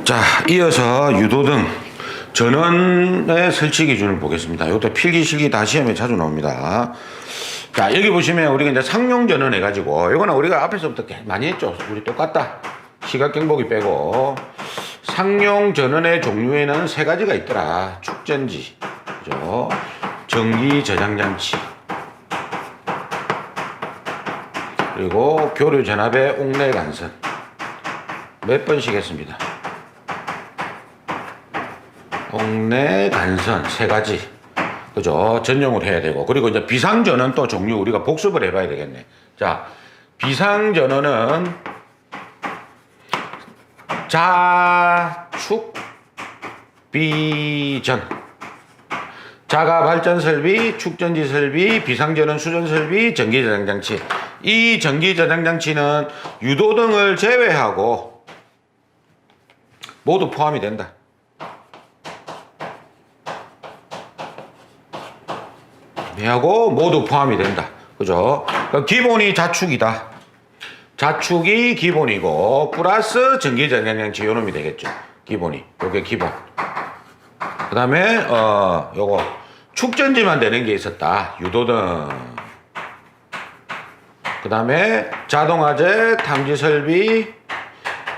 자, 이어서 유도등 전원의 설치 기준을 보겠습니다. 이것도 필기, 실기 다 시험에 자주 나옵니다. 자, 여기 보시면 우리가 이제 상용 전원 해가지고, 이거는 우리가 앞에서부터 많이 했죠. 우리 똑같다. 시각 경보기 빼고. 상용 전원의 종류에는 세 가지가 있더라. 축전지, 그죠? 전기 저장장치, 그리고 교류 전압의 옥내 간선. 몇 번씩 했습니다. 옥내 간선 세 가지, 그죠? 전용을 해야 되고, 그리고 이제 비상전원 또 종류 우리가 복습을 해봐야 되겠네. 자, 비상전원은 자축 비전, 자가 발전 설비, 축전지 설비, 비상전원 수전 설비, 전기 저장 장치. 이 전기 저장 장치는 유도등을 제외하고 모두 포함이 된다. 하고 모두 포함이 된다. 그죠? 그러니까 기본이 자축이다. 자축이 기본이고 플러스 전기 저장장치 요 놈이 되겠죠. 기본이. 요게 기본. 그 다음에 요거 축전지만 되는 게 있었다. 유도등. 그 다음에 자동화재, 탐지 설비,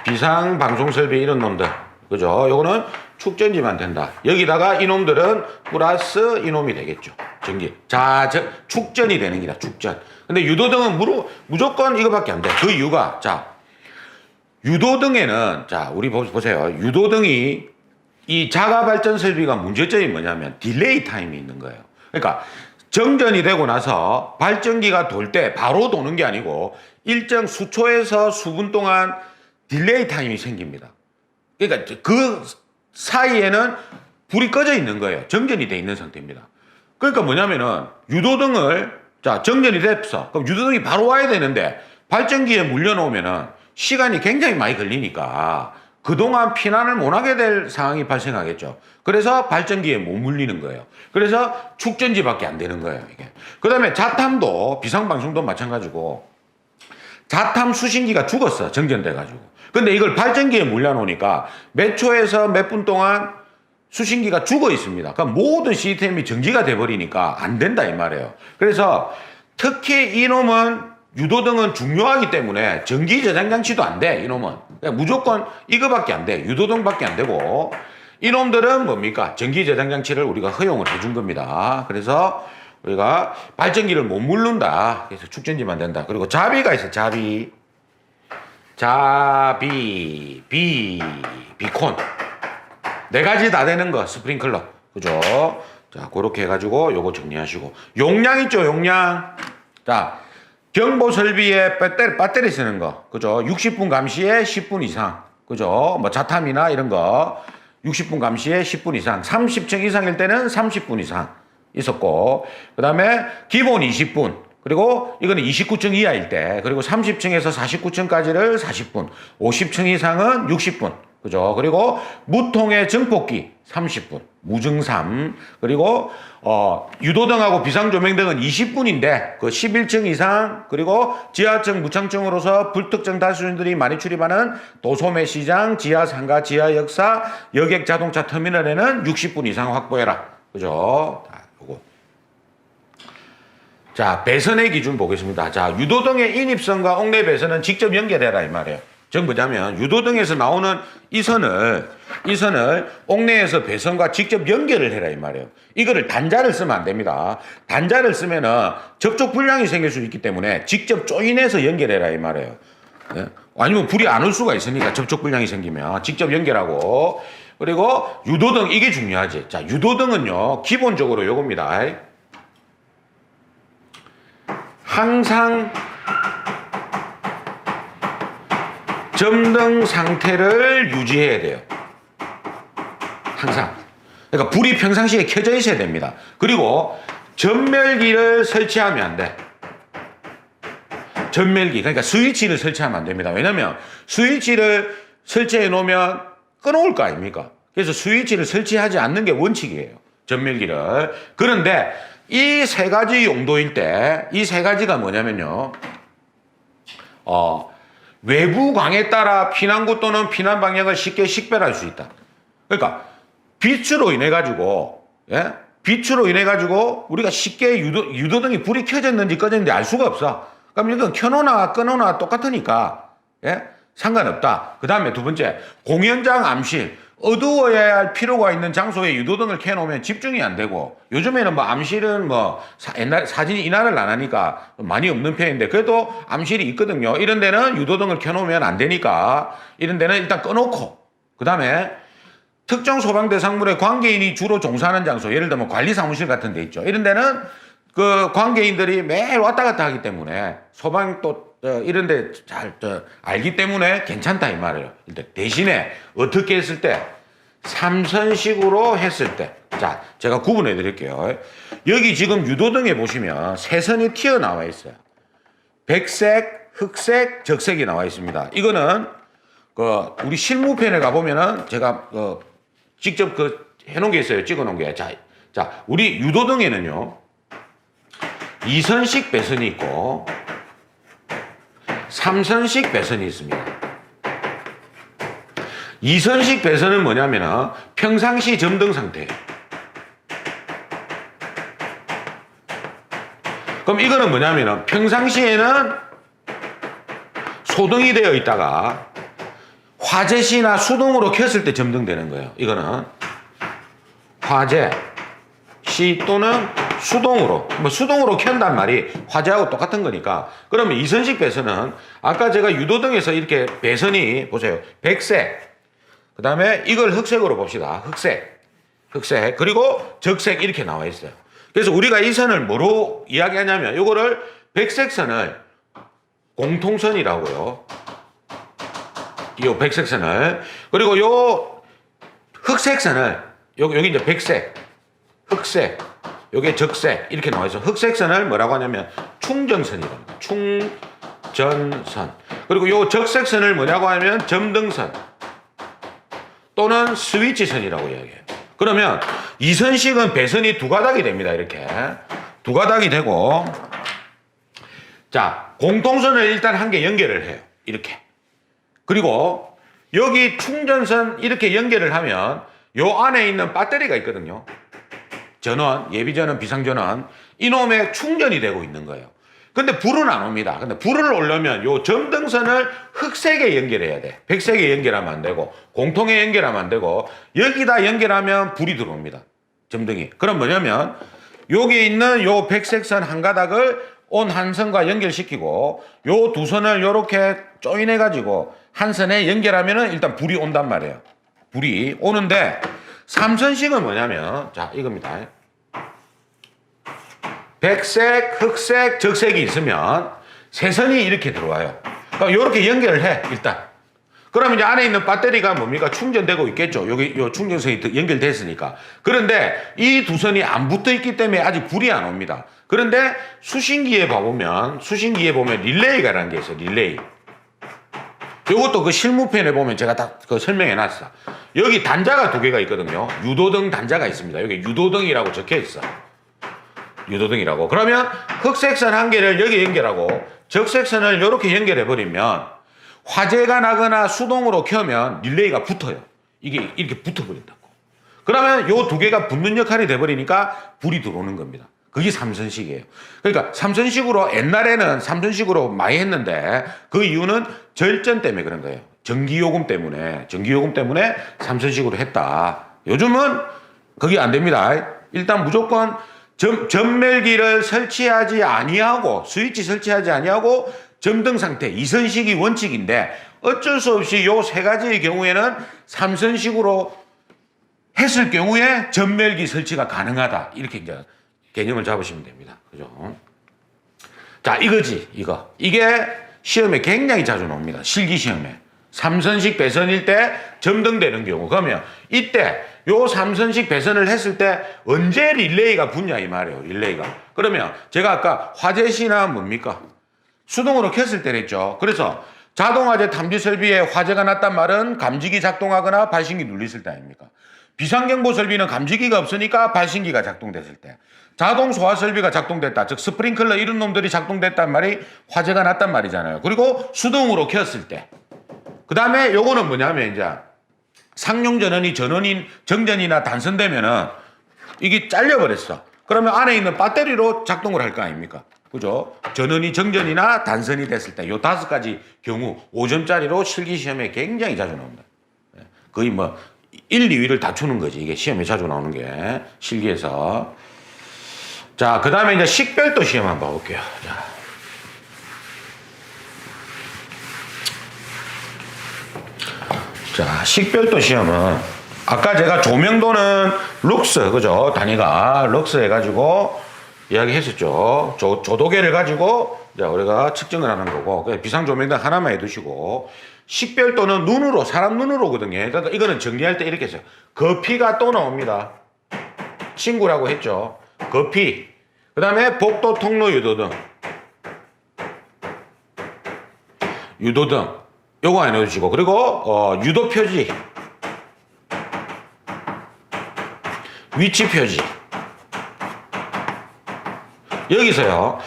비상 방송 설비 이런 놈들. 그죠? 요거는 축전지만 된다. 여기다가 이놈들은 플러스 이놈이 되겠죠. 전기. 축전이 되는 기다. 축전. 근데 유도등은 무조건 이거밖에 안 돼. 그 이유가, 자, 유도등에는, 자, 우리 보세요. 유도등이 이 자가 발전 설비가 문제점이 뭐냐면 딜레이 타임이 있는 거예요. 그러니까 정전이 되고 나서 발전기가 돌 때 바로 도는 게 아니고 일정 수초에서 수분 동안 딜레이 타임이 생깁니다. 그러니까 그 사이에는 불이 꺼져 있는 거예요. 정전이 돼 있는 상태입니다. 그러니까 뭐냐면은 유도등을, 자, 정전이 됐어. 그럼 유도등이 바로 와야 되는데 발전기에 물려놓으면은 시간이 굉장히 많이 걸리니까 그동안 피난을 못 하게 될 상황이 발생하겠죠. 그래서 발전기에 못 물리는 거예요. 그래서 축전지밖에 안 되는 거예요, 이게. 그 다음에 자탐도, 비상방송도 마찬가지고, 자탐 수신기가 죽었어, 정전돼가지고. 근데 이걸 발전기에 물려놓으니까 몇 초에서 몇 분 동안 수신기가 죽어 있습니다. 그러니까 모든 시스템이 정지가 돼버리니까 안 된다, 이 말이에요. 그래서 특히 이놈은 유도등은 중요하기 때문에 전기 저장장치도 안 돼, 이놈은. 그러니까 무조건 이거밖에 안 돼. 유도등밖에 안 되고. 이놈들은 뭡니까? 전기 저장장치를 우리가 허용을 해준 겁니다. 그래서 우리가 발전기를 못 물른다. 그래서 축전지만 된다. 그리고 자비가 있어, 자비. 비콘. 네 가지 다 되는 거, 스프링클러. 그죠? 자, 그렇게 해가지고 요거 정리하시고. 용량 있죠, 용량. 자, 경보 설비에 배터리 쓰는 거. 그죠? 60분 감시에 10분 이상. 그죠? 뭐 자탐이나 이런 거. 60분 감시에 10분 이상. 30층 이상일 때는 30분 이상 있었고. 그 다음에 기본 20분. 그리고 이거는 29층 이하일 때. 그리고 30층에서 49층까지를 40분. 50층 이상은 60분. 그죠? 그리고 무통의 증폭기 30분. 무증3. 그리고 유도등하고 비상조명등은 20분인데 그 11층 이상, 그리고 지하층, 무창층으로서 불특정 다수인들이 많이 출입하는 도소매 시장, 지하 상가, 지하 역사, 여객 자동차 터미널에는 60분 이상 확보해라. 그죠? 요거. 자, 배선의 기준 보겠습니다. 자, 유도등의 인입선과 옥내 배선은 직접 연결해라, 이 말이에요. 즉 뭐냐면 유도등에서 나오는 이 선을 옥내에서 배선과 직접 연결을 해라, 이 말이에요. 이거를 단자를 쓰면 안 됩니다. 단자를 쓰면은 접촉 불량이 생길 수 있기 때문에 직접 조인해서 연결해라, 이 말이에요. 예? 아니면 불이 안 올 수가 있으니까 접촉 불량이 생기면 직접 연결하고. 그리고 유도등, 이게 중요하지. 자, 유도등은요 기본적으로 요겁니다. 항상 점등 상태를 유지해야 돼요. 항상. 그러니까 불이 평상시에 켜져 있어야 됩니다. 그리고 전멸기를 설치하면 안 돼. 전멸기. 그러니까 스위치를 설치하면 안 됩니다. 왜냐면 스위치를 설치해 놓으면 끊어올 거 아닙니까? 그래서 스위치를 설치하지 않는 게 원칙이에요. 전멸기를. 그런데 이 세 가지 용도일 때, 이 세 가지가 뭐냐면요. 외부 광에 따라 피난구 또는 피난 방향을 쉽게 식별할 수 있다. 그러니까 빛으로 인해 가지고, 예? 빛으로 인해 가지고 우리가 쉽게 유도등이 불이 켜졌는지 꺼졌는지 알 수가 없어. 그럼 이건 켜놓나 꺼놓나 똑같으니까, 예? 상관없다. 그 다음에 두 번째, 공연장 암실. 어두워야 할 필요가 있는 장소에 유도등을 켜놓으면 집중이 안 되고, 요즘에는 뭐 암실은 뭐 옛날 사진이 인화를 안 하니까 많이 없는 편인데, 그래도 암실이 있거든요. 이런 데는 유도등을 켜놓으면 안 되니까, 이런 데는 일단 꺼놓고, 그 다음에 특정 소방 대상물의 관계인이 주로 종사하는 장소, 예를 들면 관리 사무실 같은 데 있죠. 이런 데는 그 관계인들이 매일 왔다 갔다 하기 때문에 소방 또 이런 데 잘 알기 때문에 괜찮다 이 말이에요. 대신에 어떻게 했을 때, 삼선식으로 했을 때, 자, 제가 구분해 드릴게요. 여기 지금 유도등에 보시면 세 선이 튀어나와 있어요. 백색, 흑색, 적색이 나와 있습니다. 이거는 그 우리 실무편에 가보면은 제가 직접 해놓은 게 있어요. 찍어 놓은 게. 자, 우리 유도등에는요, 2선식 배선이 있고 3선식 배선이 있습니다. 2선식 배선은 뭐냐면은 평상시 점등 상태예요. 그럼 이거는 뭐냐면은 평상시에는 소등이 되어 있다가 화재시나 수동으로 켰을 때 점등되는 거예요. 이거는 화재 시 또는 수동으로, 뭐 수동으로 켠단 말이 화재하고 똑같은 거니까. 그러면 이선식 배선은 아까 제가 유도등에서 이렇게 배선이 보세요. 백색, 그 다음에 이걸 흑색으로 봅시다. 흑색, 그리고 적색 이렇게 나와 있어요. 그래서 우리가 이 선을 뭐로 이야기하냐면 이거를 백색 선을 공통선이라고요. 요 백색 선을, 그리고 요 흑색 선을 여기 이제 백색, 흑색, 요게 적색 이렇게 나와 있어. 흑색 선을 뭐라고 하냐면 충전선이랍니다. 충전선. 그리고 요 적색 선을 뭐냐고 하면 점등선 또는 스위치선이라고 이야기해요. 그러면 이선식은 배선이 두 가닥이 됩니다. 이렇게 두 가닥이 되고, 자, 공통선을 일단 한 개 연결을 해요. 이렇게. 그리고 여기 충전선 이렇게 연결을 하면 요 안에 있는 배터리가 있거든요. 전원, 예비전원, 비상전원, 이놈에 충전이 되고 있는 거예요. 근데 불은 안 옵니다. 근데 불을 오려면 요 점등선을 흑색에 연결해야 돼. 백색에 연결하면 안 되고, 공통에 연결하면 안 되고, 여기다 연결하면 불이 들어옵니다. 점등이. 그럼 뭐냐면 여기 있는 요 백색선 한 가닥을 온 한 선과 연결시키고, 요 두 선을 요렇게 조인해 가지고 한 선에 연결하면은 일단 불이 온단 말이에요. 불이 오는데, 삼선식은 뭐냐면, 자, 이겁니다. 백색, 흑색, 적색이 있으면 세 선이 이렇게 들어와요. 이렇게 연결을 해, 일단. 그러면 이제 안에 있는 배터리가 뭡니까? 충전되고 있겠죠. 여기 요 충전선이 연결됐으니까. 그런데 이 두 선이 안 붙어 있기 때문에 아직 불이 안 옵니다. 그런데 수신기에 보면 릴레이가라는 게 있어요. 릴레이. 이것도 그 실무편에 보면 제가 다 설명해 놨어. 여기 단자가 두 개가 있거든요. 유도등 단자가 있습니다. 여기 유도등이라고 적혀 있어. 유도등이라고. 그러면 흑색선 한 개를 여기 연결하고 적색선을 이렇게 연결해 버리면 화재가 나거나 수동으로 켜면 릴레이가 붙어요. 이게 이렇게 붙어 버린다고. 그러면 요 두 개가 붙는 역할이 돼 버리니까 불이 들어오는 겁니다. 그게 삼선식이에요. 그러니까 삼선식으로, 옛날에는 삼선식으로 많이 했는데 그 이유는 절전 때문에 그런 거예요. 전기요금 때문에 삼선식으로 했다. 요즘은 그게 안 됩니다. 일단 무조건 전멸기를 설치하지 아니하고, 스위치 설치하지 아니하고 점등 상태, 이선식이 원칙인데 어쩔 수 없이 요 세 가지의 경우에는 삼선식으로 했을 경우에 전멸기 설치가 가능하다. 이렇게 이제 개념을 잡으시면 됩니다. 그죠? 자, 이거지, 이거. 이게 시험에 굉장히 자주 나옵니다. 실기 시험에. 삼선식 배선일 때 점등되는 경우. 그러면 이때 요 삼선식 배선을 했을 때 언제 릴레이가 붙냐 이 말이에요. 릴레이가. 그러면 제가 아까 화재시나 뭡니까? 수동으로 켰을 때랬죠. 그래서 자동화재 탐지 설비에 화재가 났단 말은 감지기 작동하거나 발신기 눌렸을 때 아닙니까? 비상경보 설비는 감지기가 없으니까 발신기가 작동됐을 때. 자동 소화 설비가 작동됐다. 즉 스프링클러 이런 놈들이 작동됐단 말이 화재가 났단 말이잖아요. 그리고 수동으로 켰을 때. 그 다음에 요거는 뭐냐면 이제 상용 전원이 정전이나 단선되면은 이게 잘려버렸어. 그러면 안에 있는 배터리로 작동을 할 거 아닙니까? 그죠? 전원이 정전이나 단선이 됐을 때 요 5가지 경우 5점짜리로 실기 시험에 굉장히 자주 나옵니다. 거의 뭐 1, 2위를 다투는 거지. 이게 시험에 자주 나오는 게 실기에서. 자, 그 다음에 이제 식별도 시험 한번 봐볼게요. 자, 식별도 시험은 아까 제가 조명도는 룩스, 그죠? 단위가 룩스 해가지고 이야기 했었죠. 조도계를 가지고 이제 우리가 측정을 하는 거고, 비상조명등 하나만 해두시고, 식별도는 눈으로, 사람 눈으로거든요. 그러니까 이거는 정리할 때 이렇게 했어요. 거피가 또 나옵니다. 친구라고 했죠. 거피. 그 다음에 복도, 통로, 유도등. 유도등. 요거 안 해주시고, 그리고, 유도 표지. 위치 표지. 여기서요,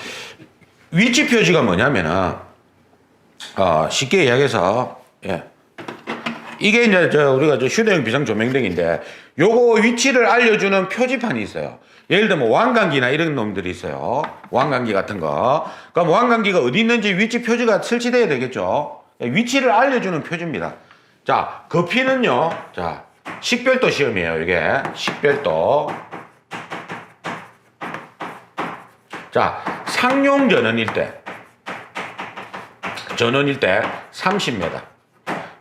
위치 표지가 뭐냐면은, 쉽게 이야기해서, 예. 이게 이제 우리가 휴대용 비상조명등인데, 요거 위치를 알려주는 표지판이 있어요. 예를 들면 왕관기나 이런 놈들이 있어요. 왕관기 같은 거. 그럼 왕관기가 어디 있는지 위치 표지가 설치돼야 되겠죠. 위치를 알려주는 표지입니다. 자, 거피는요, 자, 식별도 시험이에요, 이게. 식별도. 자, 상용 전원일 때 30m.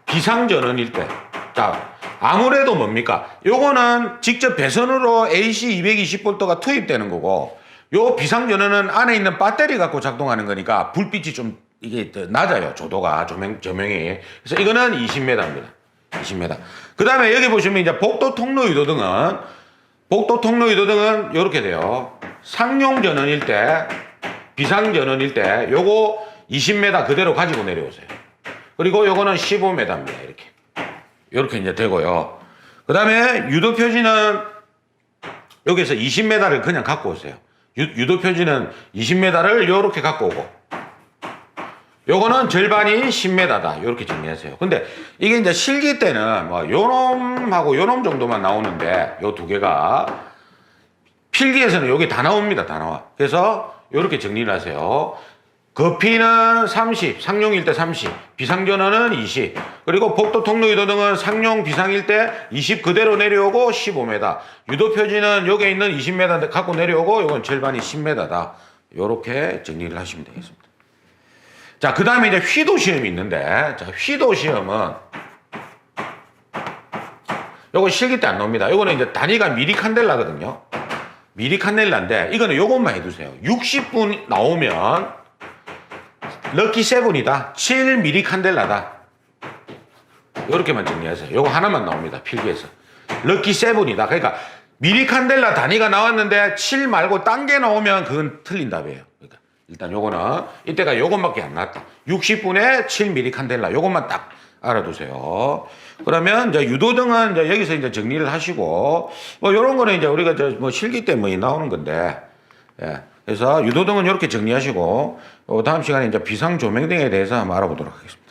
비상 전원일 때. 자, 아무래도 뭡니까? 요거는 직접 배선으로 AC 220V가 투입되는 거고, 요 비상 전원은 안에 있는 배터리 갖고 작동하는 거니까 불빛이 좀 이게 낮아요. 조도가, 조명이. 그래서 이거는 20m입니다. 20m. 그 다음에 여기 보시면 이제 복도 통로 유도등은 요렇게 돼요. 상용 전원일 때, 비상 전원일 때, 요거 20m 그대로 가지고 내려오세요. 그리고 요거는 15m입니다. 이렇게 이제 되고요. 그 다음에 유도 표지는 여기서 20m를 그냥 갖고 오세요. 유도 표지는 20m를 요렇게 갖고 오고, 요거는 절반이 10m다. 요렇게 정리하세요. 근데 이게 이제 실기 때는 뭐 요놈하고 요놈 정도만 나오는데, 요 두 개가 필기에서는 여기 다 나옵니다. 다 나와. 그래서 요렇게 정리를 하세요. 거피는 30, 상용일 때 30, 비상전원은 20, 그리고 복도 통로 유도 등은 상용 비상일 때 20 그대로 내려오고 15m, 유도 표지는 여기에 있는 20m 갖고 내려오고, 이건 절반이 10m다. 요렇게 정리를 하시면 되겠습니다. 자, 그 다음에 이제 휘도 시험이 있는데, 자, 휘도 시험은 요거 실기 때 안 나옵니다. 요거는 이제 단위가 미리칸델라거든요. 미리칸델라인데, 이거는 요것만 해두세요. 60분 나오면 럭키 세븐이다. 7미리칸델라다. 요렇게만 정리하세요. 요거 하나만 나옵니다. 필기에서. 럭키 세븐이다. 그러니까 미리칸델라 단위가 나왔는데 7 말고 딴 게 나오면 그건 틀린 답이에요. 그러니까 일단 요거는 이때가 요것밖에 안 나왔다. 60분에 7미리칸델라. 요것만 딱 알아두세요. 그러면 이제 유도등은 이제 여기서 이제 정리를 하시고, 뭐 요런 거는 이제 우리가 뭐 실기 때 뭐 나오는 건데, 예. 그래서 유도등은 이렇게 정리하시고, 다음 시간에 이제 비상조명등에 대해서 한번 알아보도록 하겠습니다.